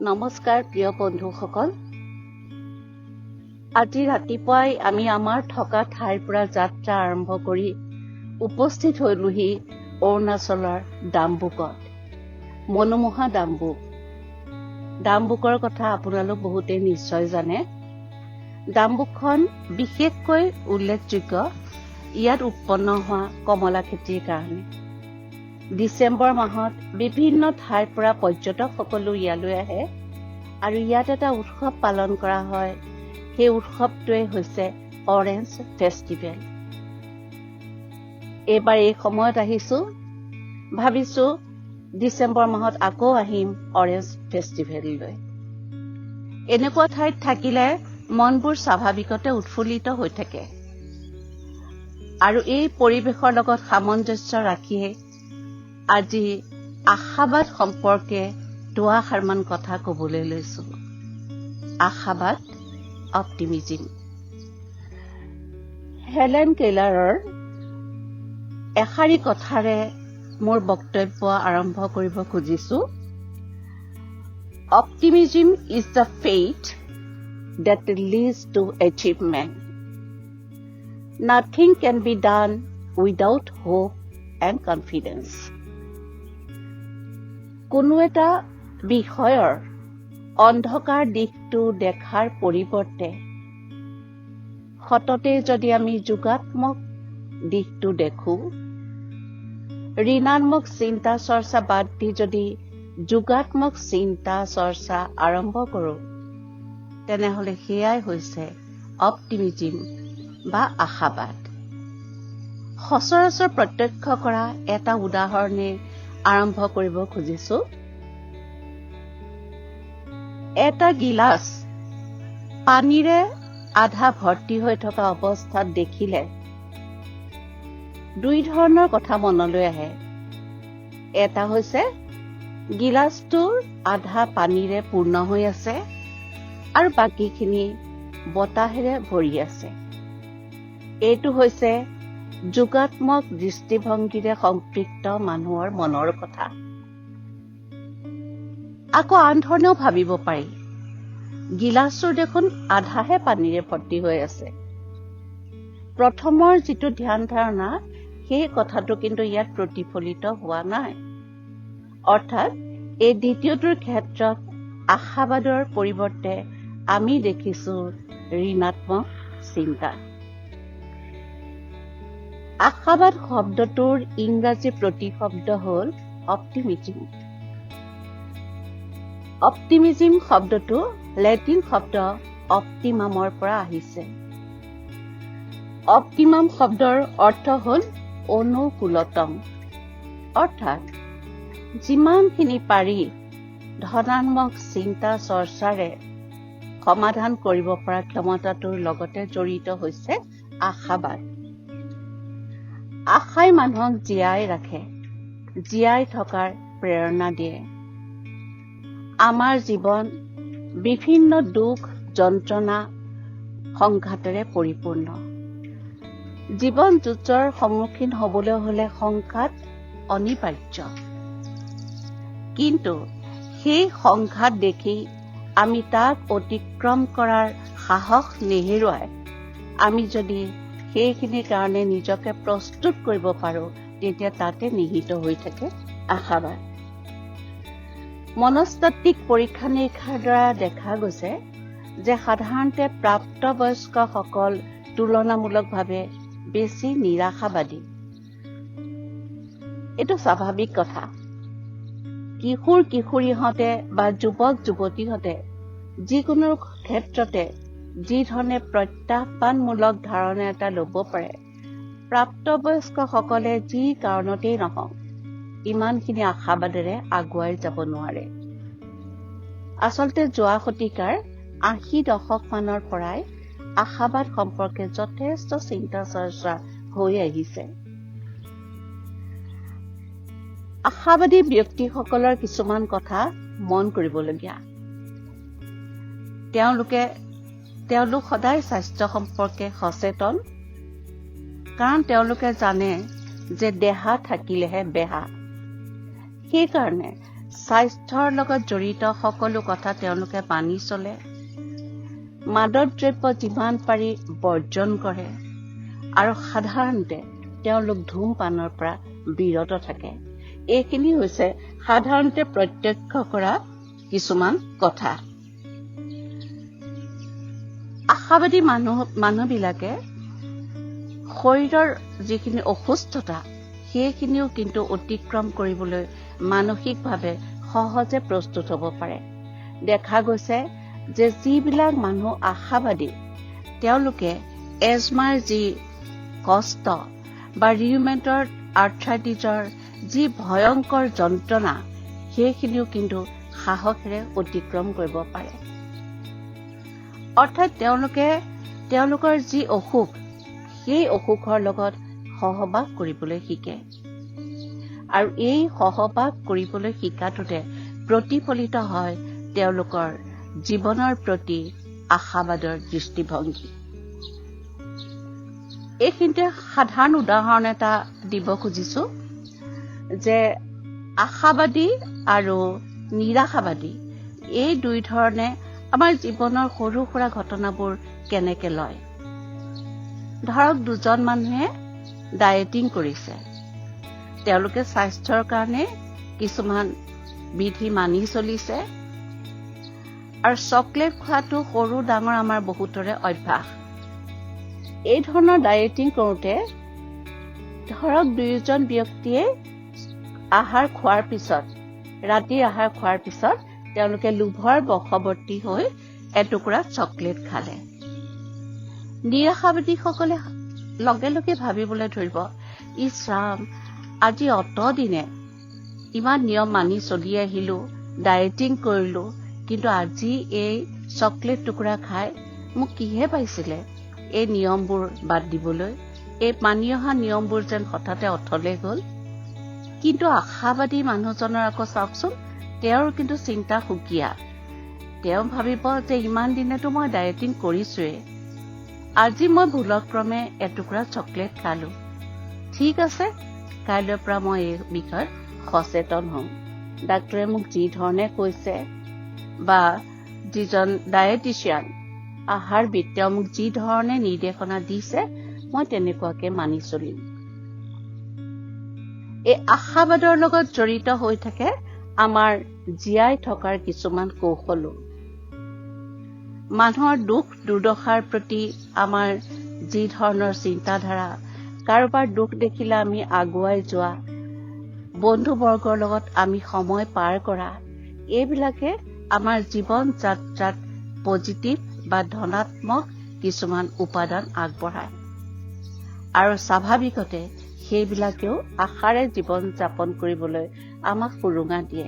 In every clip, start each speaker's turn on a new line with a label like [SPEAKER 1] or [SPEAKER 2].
[SPEAKER 1] নমস্কাৰ প্ৰিয় বন্ধুসকল। আজি ৰাতিপুৱাই আমি আমাৰ থকা ঠাইৰ পৰা যাত্ৰা আৰম্ভ কৰি উপস্থিত হলোহি অৰুণাচলৰ ডাম্বুকত। মনোমোহা ডাম্বুক। ডাম্বুকৰ কথা আপোনালোক বহুতে নিশ্চয় জানে। ডাম্বুকখন বিশেষকৈ উল্লেখযোগ্য ইয়াত উৎপন্ন হোৱা কমলা খেতিৰ কাৰণে। ডিচেম্বৰ মাহত বিভিন্ন ঠাইৰ পৰা পৰ্যটকসকলো ইয়ালৈ আহে আৰু ইয়াত এটা উৎসৱ পালন কৰা হয়। সেই উৎসৱটোৱে হৈছে অৰেঞ্জ ফেষ্টিভেল। এইবাৰ এই সময়ত আহিছো, ভাবিছো ডিচেম্বৰ মাহত আকৌ আহিম অৰেঞ্জ ফেষ্টিভেললৈ। এনেকুৱা ঠাইত থাকিলে মনবোৰ স্বাভাৱিকতে উৎফুল্লিত হৈ থাকে আৰু এই পৰিৱেশৰ লগত সামঞ্জস্য ৰাখিয়ে আজি আশাবাদ সম্পৰ্কে দুআষাৰমান কথা কবলৈ লৈছো। আশাবাদ, অপটিমিজিম। হেলেন কেলাৰৰ এষাৰি কথাৰে মোৰ বক্তব্য আৰম্ভ কৰিব খুজিছো। Optimism is the faith that leads to achievement. Nothing can be done without hope and confidence. কোনো এটা বিষয়ৰ অন্ধকাৰ দিশটো দেখাৰ পৰিৱৰ্তে সততে যদি আমি যোগাত্মক দিশটো দেখো, ঋণাত্মক চিন্তা চৰ্চা বাদ দি যদি যোগাত্মক চিন্তা চৰ্চা আৰম্ভ কৰো, তেনেহলে সেয়াই হৈছে অপটিমিজিম বা আশাবাদ। সচৰাচৰ প্ৰত্যক্ষ কৰা এটা উদাহৰণে আৰম্ভ কৰিব খুজিছো। এটা গিলাচ পানীৰে আধা ভৰ্তি হৈ থকা অৱস্থাত দেখিলে দুই ধৰণৰ কথা মনলৈ আহে। এটা হৈছে গিলাচটো আধা পানীৰে পূৰ্ণ হৈ আছে আৰু বাকীখিনি বতাহেৰে ভৰি আছে। এইটো হৈছে যোগাত্মক দৃষ্টিভংগীৰে সম্পৃক্ত মানুহৰ মনৰ কথা। আকৌ আন ধৰণেও ভাবিব পাৰি, গিলাচটোৰ দেখোন আধাহে পানীৰে ভৰ্তি হৈ আছে। প্ৰথমৰ যিটো ধ্যান ধাৰণা, সেই কথাটো কিন্তু ইয়াত প্ৰতিফলিত হোৱা নাই। অৰ্থাৎ এই দ্বিতীয়টোৰ ক্ষেত্ৰত আশাবাদৰ পৰিৱৰ্তে আমি দেখিছো ঋণাত্মক চিন্তা। আশাবাদ শব্দটোৰ ইংৰাজী প্ৰতিশব্দ হ'ল অপটিমিজিম। অপটিমিজিম শব্দটো লেটিন শব্দ অপটিমামৰ পৰা আহিছে। অপটিমাম শব্দৰ অৰ্থ হ'ল অনুকূলতম, অৰ্থাৎ যিমানখিনি পাৰি ধনাত্মক চিন্তা চৰ্চাৰে সমাধান কৰিব পৰা ক্ষমতাটোৰ লগতে জড়িত হৈছে আশাবাদ। আশাই মানুহক জীয়াই ৰাখে, জীয়াই থকাৰ প্ৰেৰণা দিয়ে। আমাৰ জীৱন বিভিন্ন দুখ, যন্ত্ৰণা, সংঘাতেৰে পৰিপূৰ্ণ। জীৱন যুঁজৰ সন্মুখীন হবলৈ হলে সংঘাত অনিবাৰ্য। কিন্তু সেই সংঘাত দেখি আমি তাক অতিক্ৰম কৰাৰ সাহস নেহেৰুৱাই আমি যদি সেইখিনিৰ কাৰণে নিজকে প্ৰস্তুত কৰিব পাৰো, তেতিয়া তাতে নিহিত হৈ থাকে আশাবাদ। মনস্তাত্ত্বিক পৰীক্ষা নিৰীক্ষাৰ দ্বাৰা দেখা গৈছে যে সাধাৰণতে প্ৰাপ্তবয়স্কসকল তুলনামূলকভাৱে বেছি নিৰাশাবাদী। এইটো স্বাভাৱিক কথা। কিশোৰ কিশোৰীহঁতে বা যুৱক যুৱতীহঁতে যিকোনো ক্ষেত্ৰতে যি ধৰণে প্ৰত্যাহ্বানমূলক ধাৰণা এটা ল'ব পাৰে, প্ৰাপ্তবয়স্কসকলে যি কাৰণতেই নহওক ইমানখিনি আশাবাদেৰে আগুৱাই যাব নোৱাৰে। আচলতে যোৱা শতিকাৰ ৮০ দশক মানৰ পৰাই আশাবাদ সম্পৰ্কে যথেষ্ট চিন্তা চৰ্চা হৈ আহিছে। আশাবাদী ব্যক্তিসকলৰ কিছুমান কথা মন কৰিবলগীয়া। তেওঁলোক সদায় স্বাস্থ্য সম্পৰ্কে সচেতন, কাৰণ তেওঁলোকে জানে যে দেহা থাকিলেহে বেহা। সেইকাৰণে স্বাস্থ্যৰ লগত জড়িত সকলো কথা তেওঁলোকে মানি চলে, মাদক দ্ৰব্য যিমান পাৰি বৰ্জন কৰে আৰু সাধাৰণতে তেওঁলোক ধূমপানৰ পৰা বিৰত থাকে। এইখিনি হৈছে সাধাৰণতে প্ৰত্যক্ষ কৰা কিছুমান কথা। আশাবাদী মানুহবিলাকে শৰীৰৰ যিখিনি অসুস্থতা সেইখিনিও কিন্তু অতিক্ৰম কৰিবলৈ মানসিকভাৱে সহজে প্ৰস্তুত হ'ব পাৰে। দেখা গৈছে যে যিবিলাক মানুহ আশাবাদী তেওঁলোকে এজমাৰ যি কষ্ট বা ৰিউমেটৰ আৰ্থ্ৰাইটিছৰ যি ভয়ংকৰ যন্ত্ৰণা সেইখিনিও কিন্তু সাহসেৰে অতিক্ৰম কৰিব পাৰে। অৰ্থাৎ তেওঁলোকৰ যি অসুখ সেই অসুখৰ লগত সহবাস কৰিবলৈ শিকে আৰু এই সহবাস কৰিবলৈ শিকাটোতে প্ৰতিফলিত হয় তেওঁলোকৰ জীৱনৰ প্ৰতি আশাবাদৰ দৃষ্টিভংগী। এইখিনিতে সাধাৰণ উদাহৰণ এটা দিব খুজিছো যে আশাবাদী আৰু নিৰাশাবাদী এই দুই ধৰণে আমাৰ জীৱনৰ সৰু সুৰা ঘটনাবোৰ কেনেকে লয়। ধৰক দুজন মানুহে ডায়েটিং কৰিছে, তেওঁলোকে স্বাস্থ্যৰ কাৰণে কিছুমান বিধি মানি চলিছে আৰু চকলেট খোৱাটো সৰু ডাঙৰ আমাৰ বহুতৰে অভ্যাস। এই ধৰণৰ ডায়েটিং কৰোঁতে ধৰক দুয়োজন ব্যক্তিয়ে ৰাতিৰ আহাৰ খোৱাৰ পিছত তেওঁলোকে লোভৰ বশৱৰ্তী হৈ এটুকুৰা চকলেট খালে। নিৰাশাবাদীসকলে লগে লগে ভাবিবলৈ ধৰিব, ইছ ৰাম, আজি অতদিনে ইমান নিয়ম মানি চলি আহিলো, ডায়েটিং কৰিলো, কিন্তু আজি এই চকলেট টুকুৰা খাই মোক কিহে পাইছিলে এই নিয়মবোৰ বাদ দিবলৈ, এই মানি অহা নিয়মবোৰ যেন হঠাতে অথলে গ'ল। কিন্তু আশাবাদী মানুহজনৰ আকৌ চাওকচোন, তেওঁৰ কিন্তু চিন্তা সুকীয়া। তেওঁ ভাবিব যে ইমান দিনেতো মই ডায়েটিং কৰিছোৱে, আজি মই ভুলক্ৰমে এটুকুৰা চকলেট খালো, ঠিক আছে, কাইলৈৰ পৰা মই এই বিষয়ত সচেতন হ'ম। ডাক্তৰে মোক যি ধৰণে কৈছে বা যিজন ডায়েটিচিয়ান আহাৰবিদ তেওঁ মোক যি ধৰণে নিৰ্দেশনা দিছে মই তেনেকুৱাকে মানি চলিম। এই আশাবাদৰ লগত জড়িত হৈ থাকে আমাৰ জীয়াই থকাৰ কিছুমান কৌশলো। মানুহৰ দুখ দুৰ্দশাৰ প্ৰতি আমাৰ যি ধৰণৰ চিন্তাধাৰা, কাৰোবাৰ দুখ দেখিলে আমি আগুৱাই যোৱা, বন্ধুবৰ্গৰ লগত আমি সময় পাৰ কৰা, এইবিলাকে আমাৰ জীৱন যাত্ৰাত পজিটিভ বা ধনাত্মক কিছুমান উপাদান আগবঢ়ায় আৰু স্বাভাৱিকতে সেইবিলাকেও আশাৰে জীৱন যাপন কৰিবলৈ আমাক সুৰুঙা দিয়ে।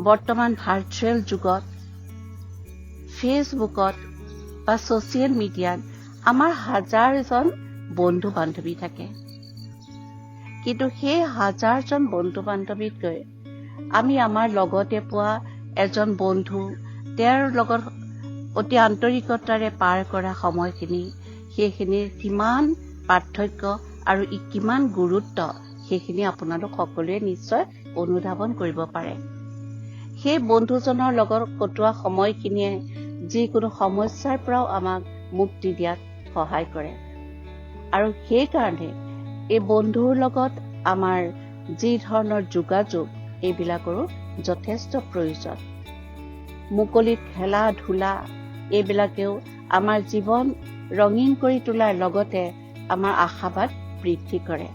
[SPEAKER 1] বৰ্তমান ভাৰ্চুৱেল যুগত ফেচবুকত বা ছচিয়েল মিডিয়াত আমাৰ হাজাৰজন বন্ধু বান্ধৱী থাকে, কিন্তু সেই হাজাৰজন বন্ধু বান্ধৱীতকৈ আমি আমাৰ লগতে পোৱা এজন বন্ধু, তেওঁৰ লগত অতি আন্তৰিকতাৰে পাৰ কৰা সময়খিনি, সেইখিনিৰ কিমান পাৰ্থক্য আৰু কিমান গুৰুত্ব সেইখিনি আপোনালোক সকলোৱে নিশ্চয় অনুধাৱন কৰিব পাৰে। সেই বন্ধুজনৰ লগত কটোৱা সময়খিনিয়ে যিকোনো সমস্যাৰ পৰাও আমাক মুক্তি দিয়াত সহায় কৰে আৰু সেইকাৰণে এই বন্ধুৰ লগত আমাৰ যি ধৰণৰ যোগাযোগ এইবিলাকৰো যথেষ্ট প্ৰয়োজন। মুকলিত খেলা ধূলা এইবিলাকেও আমাৰ জীৱন ৰঙীন কৰি তোলাৰ লগতে আমাৰ আশাবাদ বৃদ্ধি কৰে,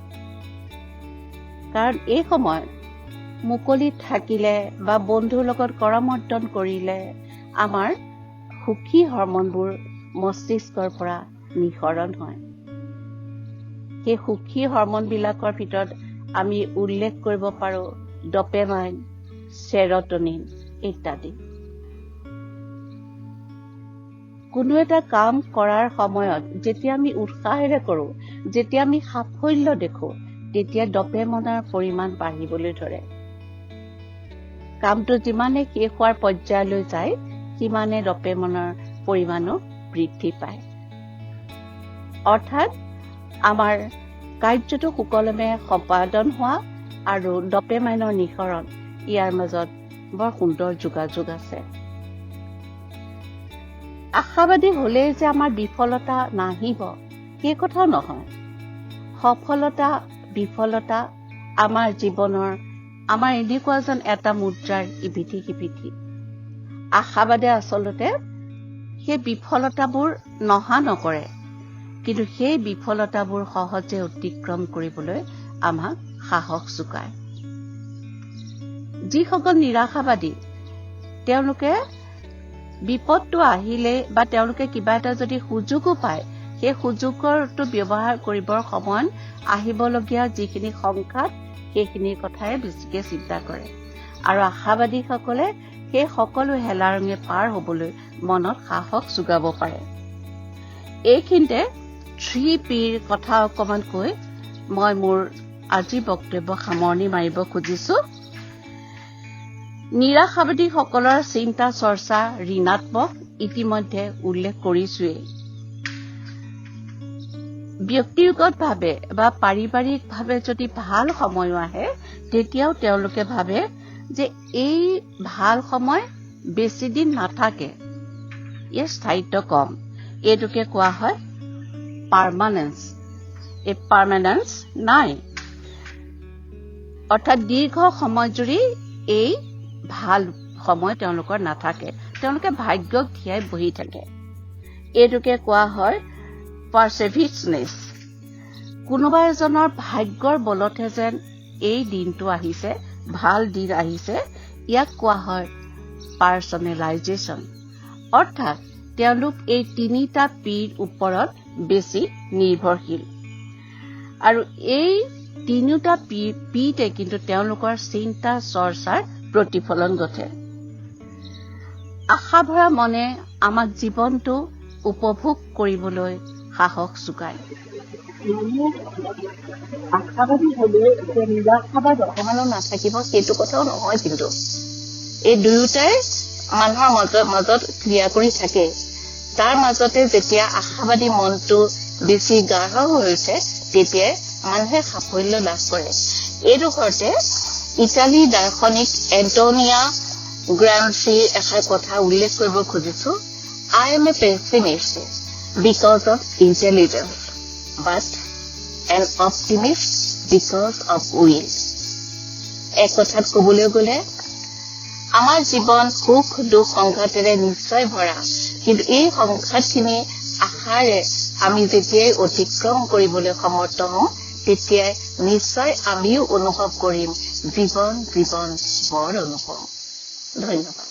[SPEAKER 1] কাৰণ এই সময়ত মুকলিত থাকিলে বা বন্ধুৰ লগত কৰমৰ্দন কৰিলে আমাৰ সুখী হৰমনবোৰ মস্তিষ্কৰ পৰা নিঃসৰণ হয়। সেই সুখী হৰমনবিলাকৰ ভিতৰত আমি উল্লেখ কৰিব পাৰো ডপেমাইন, চেৰটনিন ইত্যাদি। কোনো এটা কাম কৰাৰ সময়ত যেতিয়া আমি উৎসাহেৰে কৰো, যেতিয়া আমি সাফল্য দেখো, তেতিয়া ডপেমাইনৰ পৰিমাণ বাঢ়িবলৈ ধৰে। কামটো যিমানে শেষ হোৱাৰ পৰ্যায়লৈ যায় সিমানে ডপেমাইনৰ পৰিমাণো বৃদ্ধি পায়। অৰ্থাৎ আমাৰ কাৰ্যটো সুকলমে সম্পাদন হোৱা আৰু ডপেমাইনৰ নিঃসৰণ ইয়াৰ মাজত বৰ সুন্দৰ যোগাযোগ আছে। আশাবাদী হলেই যে আমাৰ বিফলতা নাহিব সেই কথা নহয়। সফলতা বিফলতা আমাৰ জীৱনৰ আমাৰ এনেকুৱা যেন এটা মুদ্ৰাৰ ইপিঠি সিপিঠি। আশাবাদে আচলতে সেই বিফলতাবোৰ নহা নকৰে, কিন্তু সেই বিফলতাবোৰ সহজে অতিক্ৰম কৰিবলৈ আমাক সাহস যোগায়। যিসকল নিৰাশাবাদী তেওঁলোকে বিপদটো আহিলে বা তেওঁলোকে কিবা এটা যদি সুযোগো পায়, সেই সুযোগৰটো ব্যৱহাৰ কৰিবৰ সময়ত আহিবলগীয়া যিখিনি সংঘাত সেইখিনিৰ কথাই বেছিকে চিন্তা কৰে। আৰু আশাবাদীসকলে সেই সকলো হেলাৰঙে পাৰ হবলৈ মনত সাহস যোগাব পাৰে। এইখিনিতে 3Pৰ কথা অকমান কৈ মই মোৰ আজিৰ বক্তব্য সামৰণি মাৰিব খুজিছো। নিৰাশাবাদীসকলৰ চিন্তা চৰ্চা ঋণাত্মক ইতিমধ্যে উল্লেখ কৰিছোৱেই। ব্যক্তিগতভাৱে বা পাৰিবাৰিকভাৱে যদি ভাল সময় আহে তেতিয়াও তেওঁলোকে ভাবে যে এই ভাল সময় বেছি দিন নাথাকে, ইয়াৰ স্থায়িত্ব কম। এইটোকে কোৱা হয় পাৰ্মানেন্স। এই পাৰ্মানেন্স নাই, অৰ্থাৎ দীৰ্ঘ সময় জুৰি এই ভাল সময় তেওঁলোকৰ নাথাকে, তেওঁলোকে ভাগ্যক ধিয়াই বহি থাকে। এইটোকে কোৱা হয় পাৰ্চেভিচনেছ। কোনোবা এজনৰ ভাগ্যৰ বলতহে যেন এই দিনটো আহিছে, ভাল দিন আহিছে, ইয়াক কোৱা হয় পাৰ্চনেলাইজেশ্যন। অৰ্থাৎ তেওঁলোক এই 3টা Pৰ ওপৰত বেছি নিৰ্ভৰশীল। আৰু এই 3টা Pতে কিন্তু তেওঁলোকৰ চিন্তা চৰ্চাৰ প্ৰতিফলন ঘটে। আশাভৰা মনে আমাক জীৱনটো উপভোগ কৰিবলৈ সাহস যোগায়। আশাবাদী হলেও নিৰাশাবাদ অকমানো নাথাকিব সেইটো কথাও নহয়, কিন্তু এই দুয়োটাই মানুহৰ মাজত ক্ৰিয়া কৰি থাকে। তাৰ মাজতে যেতিয়া আশাবাদী মনটো বেছি গাঢ় হৈ উঠে তেতিয়াই মানুহে সাফল্য লাভ কৰে। এইটো ঘৰতে ইটালীৰ দাৰ্শনিক এণ্টনিয়া গ্ৰামচিৰ এষাৰ কথা উল্লেখ কৰিব খুজিছো। I am a pessimist because of intelligence, but an optimist because of will. এক কথাত কবলৈ গলে আমাৰ জীৱন সুখ দুখ সংঘাতেৰে নিশ্চয় ভৰা, কিন্তু এই সংঘাতখিনি আশাৰে আমি যেতিয়াই অতিক্ৰম কৰিবলৈ সমৰ্থ হওঁ তেতিয়াই নিশ্চয় আমিও অনুভৱ কৰিম জীৱন বৰ অনুভৱ। ধন্যবাদ।